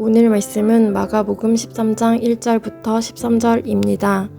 오늘 말씀은 마가복음 13장 1절부터 13절입니다.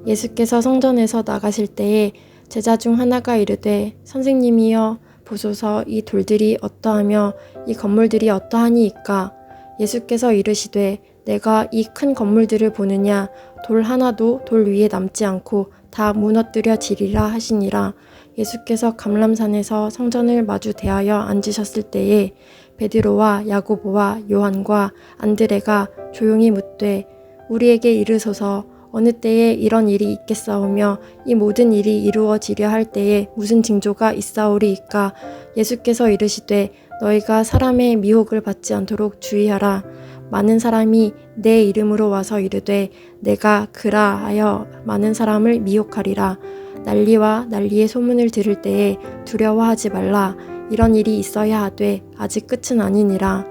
예수께서 성전에서 나가실 때에 제자 중 하나가 이르되 선생님이여 보소서 이 돌들이 어떠하며 이 건물들이 어떠하니이까. 예수께서 이르시되 내가 이 큰 건물들을 보느냐. 돌 하나도 돌 위에 남지 않고 다 무너뜨려지리라 하시니라. 예수께서 감람산에서 성전을 마주 대하여 앉으셨을 때에 베드로와 야고보와 요한과 안드레가 조용히 묻되 우리에게 이르소서 어느 때에 이런 일이 있겠사오며 이 모든 일이 이루어지려 할 때에 무슨 징조가 있사오리이까. 예수께서 이르시되 너희가 사람의 미혹을 받지 않도록 주의하라. 많은 사람이 내 이름으로 와서 이르되 내가 그라 하여 많은 사람을 미혹하리라. 난리와 난리의 소문을 들을 때에 두려워하지 말라. 이런 일이 있어야 하되 아직 끝은 아니니라.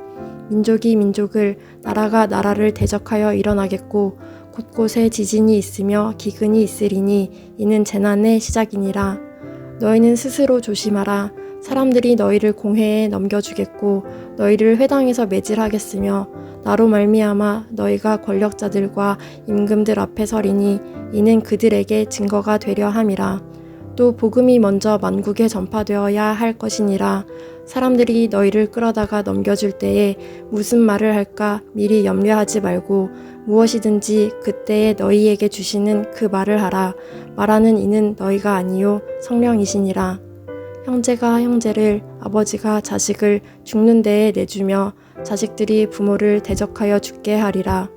민족이 민족을 나라가 나라를 대적하여 일어나겠고 곳곳에 지진이 있으며 기근이 있으리니 이는 재난의 시작이니라. 너희는 스스로 조심하라. 사람들이 너희를 공회에 넘겨주겠고 너희를 회당에서 매질하겠으며 나로 말미암아 너희가 권력자들과 임금들 앞에 서리니 이는 그들에게 증거가 되려 함이라. 또 복음이 먼저 만국에 전파되어야 할 것이니라. 사람들이 너희를 끌어다가 넘겨줄 때에 무슨 말을 할까 미리 염려하지 말고 무엇이든지 그때에 너희에게 주시는 그 말을 하라. 말하는 이는 너희가 아니요 성령이시니라. 형제가 형제를 아버지가 자식을 죽는 데에 내주며 자식들이 부모를 대적하여 죽게 하리라.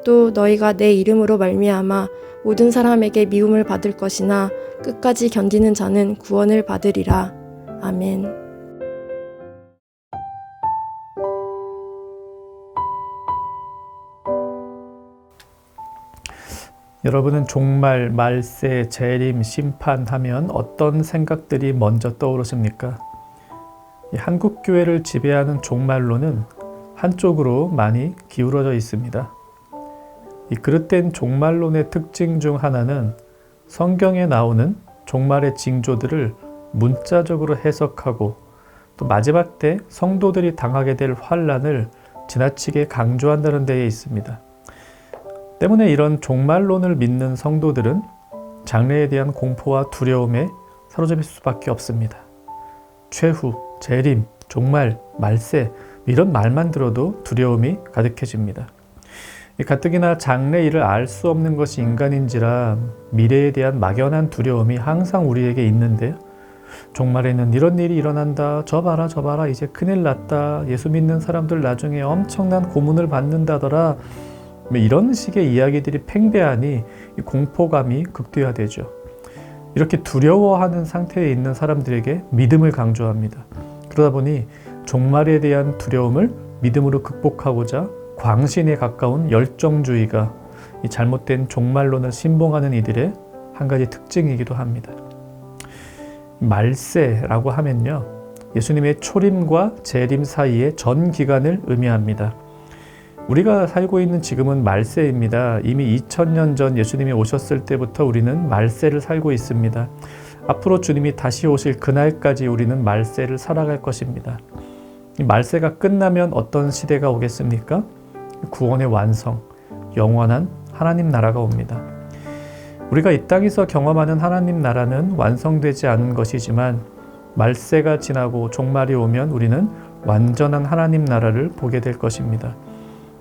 또 너희가 내 이름으로 말미암아 모든 사람에게 미움을 받을 것이나 끝까지 견디는 자는 구원을 받으리라. 아멘. 여러분은 종말, 말세, 재림, 심판하면 어떤 생각들이 먼저 떠오르십니까? 한국교회를 지배하는 종말론은 한쪽으로 많이 기울어져 있습니다. 이 그릇된 종말론의 특징 중 하나는 성경에 나오는 종말의 징조들을 문자적으로 해석하고 또 마지막 때 성도들이 당하게 될 환난을 지나치게 강조한다는 데에 있습니다. 때문에 이런 종말론을 믿는 성도들은 장래에 대한 공포와 두려움에 사로잡힐 수밖에 없습니다. 최후, 재림, 종말, 말세 이런 말만 들어도 두려움이 가득해집니다. 가뜩이나 장래 일을 알 수 없는 것이 인간인지라 미래에 대한 막연한 두려움이 항상 우리에게 있는데요. 종말에는 이런 일이 일어난다. 저 봐라 이제 큰일 났다. 예수 믿는 사람들 나중에 엄청난 고문을 받는다더라. 이런 식의 이야기들이 팽배하니 공포감이 극대화되죠. 이렇게 두려워하는 상태에 있는 사람들에게 믿음을 강조합니다. 그러다 보니 종말에 대한 두려움을 믿음으로 극복하고자 광신에 가까운 열정주의가 이 잘못된 종말론을 신봉하는 이들의 한 가지 특징이기도 합니다. 말세라고 하면요, 예수님의 초림과 재림 사이의 전 기간을 의미합니다. 우리가 살고 있는 지금은 말세입니다. 이미 2000년 전 예수님이 오셨을 때부터 우리는 말세를 살고 있습니다. 앞으로 주님이 다시 오실 그날까지 우리는 말세를 살아갈 것입니다. 이 말세가 끝나면 어떤 시대가 오겠습니까? 구원의 완성, 영원한 하나님 나라가 옵니다. 우리가 이 땅에서 경험하는 하나님 나라는 완성되지 않은 것이지만 말세가 지나고 종말이 오면 우리는 완전한 하나님 나라를 보게 될 것입니다.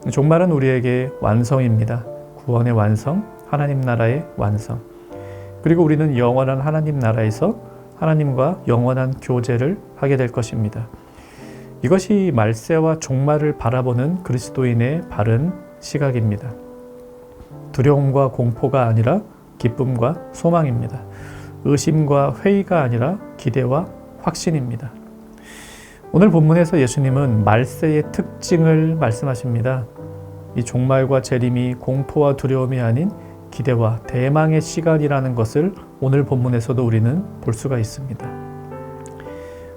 종말은 우리에게 완성입니다. 구원의 완성, 하나님 나라의 완성. 그리고 우리는 영원한 하나님 나라에서 하나님과 영원한 교제를 하게 될 것입니다. 이것이 말세와 종말을 바라보는 그리스도인의 바른 시각입니다. 두려움과 공포가 아니라 기쁨과 소망입니다. 의심과 회의가 아니라 기대와 확신입니다. 오늘 본문에서 예수님은 말세의 특징을 말씀하십니다. 이 종말과 재림이 공포와 두려움이 아닌 기대와 대망의 시간이라는 것을 오늘 본문에서도 우리는 볼 수가 있습니다.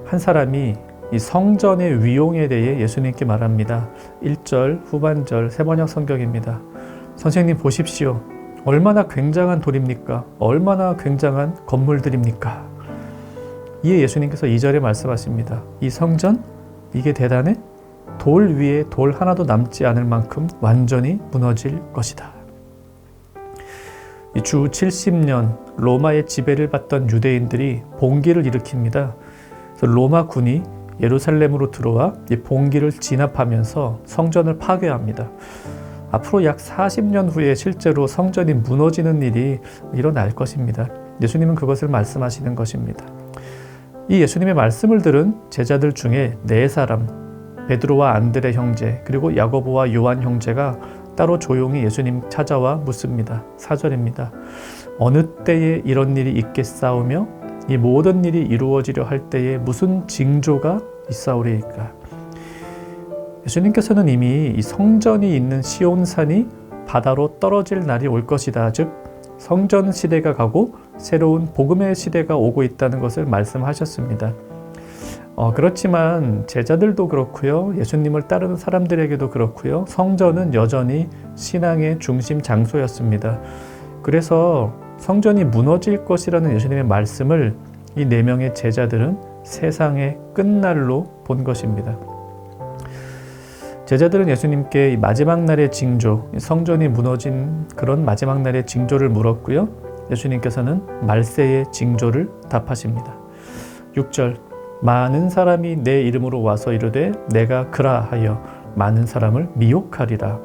한 사람이 이 성전의 위용에 대해 예수님께 말합니다. 1절 후반절 세번역 성경입니다. 선생님 보십시오. 얼마나 굉장한 돌입니까? 얼마나 굉장한 건물들입니까? 이에 예수님께서 2절에 말씀하십니다. 이 성전? 이게 대단해? 돌 위에 돌 하나도 남지 않을 만큼 완전히 무너질 것이다. 주 70년 로마의 지배를 받던 유대인들이 봉기를 일으킵니다. 그래서 로마 군이 예루살렘으로 들어와 이 봉기를 진압하면서 성전을 파괴합니다. 앞으로 약 40년 후에 실제로 성전이 무너지는 일이 일어날 것입니다. 예수님은 그것을 말씀하시는 것입니다. 이 예수님의 말씀을 들은 제자들 중에 4사람, 베드로와 안드레 형제, 그리고 야고보와 요한 형제가 따로 조용히 예수님 찾아와 묻습니다. 4절입니다. 어느 때에 이런 일이 있겠사오며 이 모든 일이 이루어지려 할 때에 무슨 징조가 있사오리이까. 예수님께서는 이미 이 성전이 있는 시온산이 바다로 떨어질 날이 올 것이다. 즉 성전 시대가 가고 새로운 복음의 시대가 오고 있다는 것을 말씀하셨습니다. 그렇지만 제자들도 그렇고요. 예수님을 따르는 사람들에게도 그렇고요. 성전은 여전히 신앙의 중심 장소였습니다. 그래서 성전이 무너질 것이라는 예수님의 말씀을 이 4명의 제자들은 세상의 끝날로 본 것입니다. 제자들은 예수님께 이 마지막 날의 징조, 성전이 무너진 그런 마지막 날의 징조를 물었고요. 예수님께서는 말세의 징조를 답하십니다. 6절, 많은 사람이 내 이름으로 와서 이르되 내가 그라 하여 많은 사람을 미혹하리라.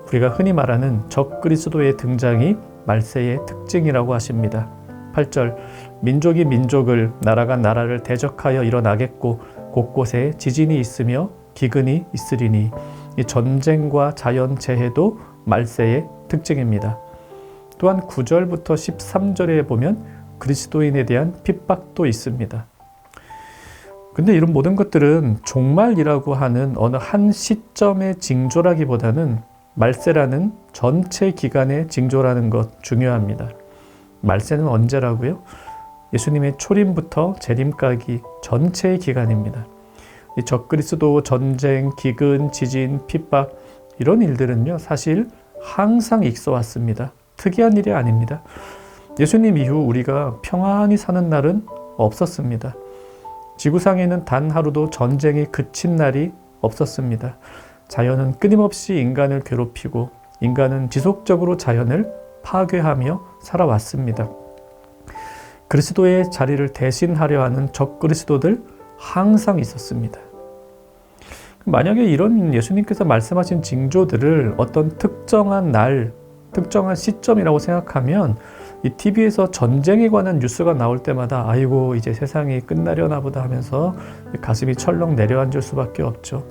우리가 흔히 말하는 적그리스도의 등장이 말세의 특징이라고 하십니다. 8절, 민족이 민족을, 나라가 나라를 대적하여 일어나겠고 곳곳에 지진이 있으며 기근이 있으리니. 이 전쟁과 자연재해도 말세의 특징입니다. 또한 9절부터 13절에 보면 그리스도인에 대한 핍박도 있습니다. 근데 이런 모든 것들은 종말이라고 하는 어느 한 시점의 징조라기보다는 말세라는 전체 기간의 징조라는 것 중요합니다. 말세는 언제라고요? 예수님의 초림부터 재림까지 전체의 기간입니다. 이 적그리스도, 전쟁, 기근, 지진, 핍박 이런 일들은요 사실 항상 있어 왔습니다. 특이한 일이 아닙니다. 예수님 이후 우리가 평안히 사는 날은 없었습니다. 지구상에는 단 하루도 전쟁이 그친 날이 없었습니다. 자연은 끊임없이 인간을 괴롭히고 인간은 지속적으로 자연을 파괴하며 살아왔습니다. 그리스도의 자리를 대신하려 하는 적그리스도들 항상 있었습니다. 만약에 이런 예수님께서 말씀하신 징조들을 어떤 특정한 날, 특정한 시점이라고 생각하면 이 TV에서 전쟁에 관한 뉴스가 나올 때마다 아이고 이제 세상이 끝나려나 보다 하면서 가슴이 철렁 내려앉을 수밖에 없죠.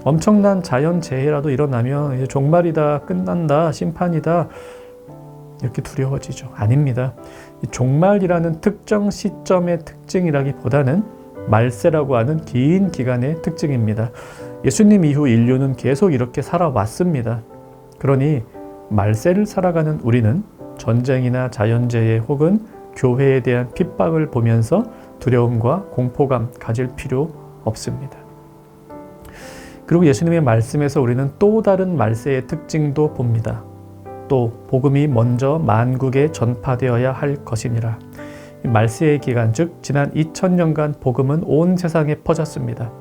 엄청난 자연재해라도 일어나면 이제 종말이다, 끝난다, 심판이다 이렇게 두려워지죠. 아닙니다. 이 종말이라는 특정 시점의 특징이라기보다는 말세라고 하는 긴 기간의 특징입니다. 예수님 이후 인류는 계속 이렇게 살아왔습니다. 그러니 말세를 살아가는 우리는 전쟁이나 자연재해 혹은 교회에 대한 핍박을 보면서 두려움과 공포감 가질 필요 없습니다. 그리고 예수님의 말씀에서 우리는 또 다른 말세의 특징도 봅니다. 또 복음이 먼저 만국에 전파되어야 할 것이니라. 말세의 기간, 즉 지난 2000년간 복음은 온 세상에 퍼졌습니다.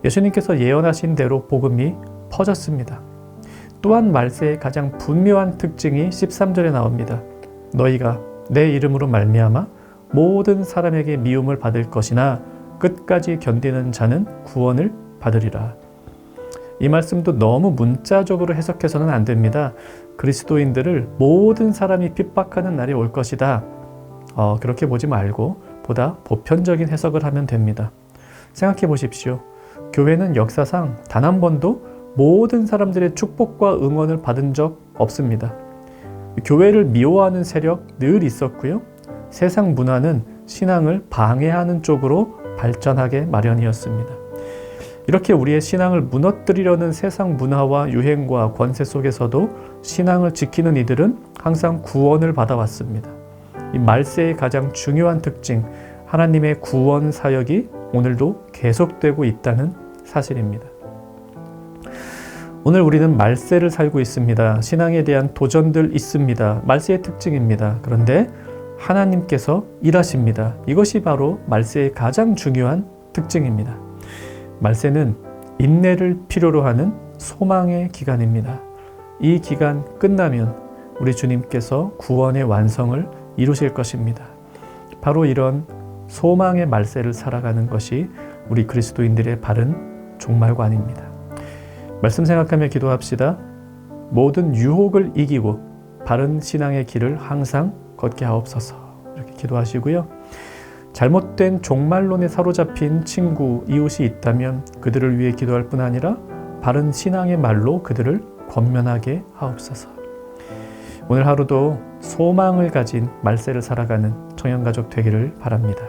예수님께서 예언하신 대로 복음이 퍼졌습니다. 또한 말세의 가장 분명한 특징이 13절에 나옵니다. 너희가 내 이름으로 말미암아 모든 사람에게 미움을 받을 것이나 끝까지 견디는 자는 구원을 받으리라. 이 말씀도 너무 문자적으로 해석해서는 안 됩니다. 그리스도인들을 모든 사람이 핍박하는 날이 올 것이다. 그렇게 보지 말고 보다 보편적인 해석을 하면 됩니다. 생각해 보십시오. 교회는 역사상 단 한 번도 모든 사람들의 축복과 응원을 받은 적 없습니다. 교회를 미워하는 세력 늘 있었고요. 세상 문화는 신앙을 방해하는 쪽으로 발전하게 마련이었습니다. 이렇게 우리의 신앙을 무너뜨리려는 세상 문화와 유행과 권세 속에서도 신앙을 지키는 이들은 항상 구원을 받아왔습니다. 이 말세의 가장 중요한 특징, 하나님의 구원 사역이 오늘도 계속되고 있다는 사실입니다. 오늘 우리는 말세를 살고 있습니다. 신앙에 대한 도전들 있습니다. 말세의 특징입니다. 그런데 하나님께서 일하십니다. 이것이 바로 말세의 가장 중요한 특징입니다. 말세는 인내를 필요로 하는 소망의 기간입니다. 이 기간 끝나면 우리 주님께서 구원의 완성을 이루실 것입니다. 바로 이런 소망의 말세를 살아가는 것이 우리 그리스도인들의 바른 종말관입니다. 말씀 생각하며 기도합시다. 모든 유혹을 이기고 바른 신앙의 길을 항상 걷게 하옵소서. 이렇게 기도하시고요. 잘못된 종말론에 사로잡힌 친구, 이웃이 있다면 그들을 위해 기도할 뿐 아니라 바른 신앙의 말로 그들을 권면하게 하옵소서. 오늘 하루도 소망을 가진 말세를 살아가는 청년가족 되기를 바랍니다.